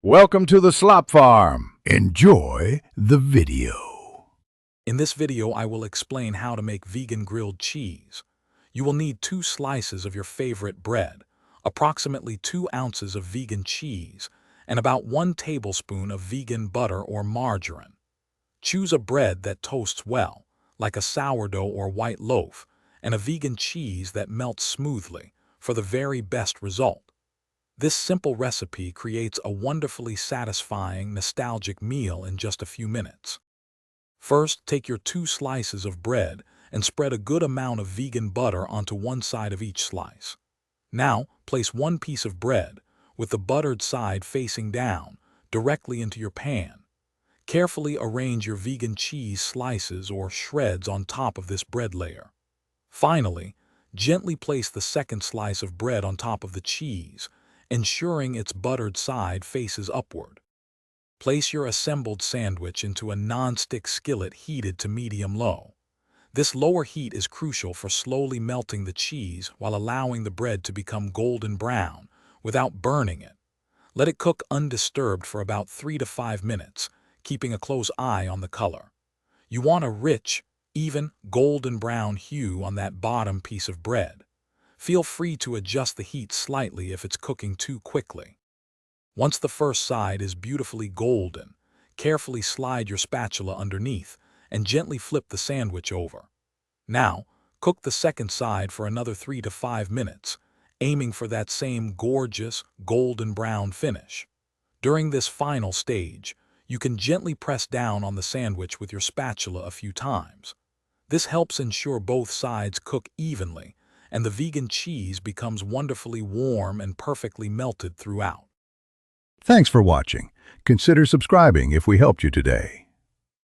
Welcome to the Slop Farm. Enjoy the video. In this video, I will explain how to make vegan grilled cheese. You will need 2 slices of your favorite bread, approximately 2 ounces of vegan cheese, and about 1 tablespoon of vegan butter or margarine. Choose a bread that toasts well, like a sourdough or white loaf, and a vegan cheese that melts smoothly for the very best result. This simple recipe creates a wonderfully satisfying, nostalgic meal in just a few minutes. First, take your 2 slices of bread and spread a good amount of vegan butter onto one side of each slice. Now, place 1 piece of bread, with the buttered side facing down, directly into your pan. Carefully arrange your vegan cheese slices or shreds on top of this bread layer. Finally, gently place the second slice of bread on top of the cheese, ensuring its buttered side faces upward. Place your assembled sandwich into a non-stick skillet heated to medium-low. This lower heat is crucial for slowly melting the cheese while allowing the bread to become golden brown without burning it. Let it cook undisturbed for about 3 to 5 minutes, keeping a close eye on the color. You want a rich, even, golden brown hue on that bottom piece of bread. Feel free to adjust the heat slightly if it's cooking too quickly. Once the first side is beautifully golden, carefully slide your spatula underneath and gently flip the sandwich over. Now, cook the second side for another 3 to 5 minutes, aiming for that same gorgeous, golden brown finish. During this final stage, you can gently press down on the sandwich with your spatula a few times. This helps ensure both sides cook evenly, and the vegan cheese becomes wonderfully warm and perfectly melted throughout. Thanks for watching. Consider subscribing if we helped you today.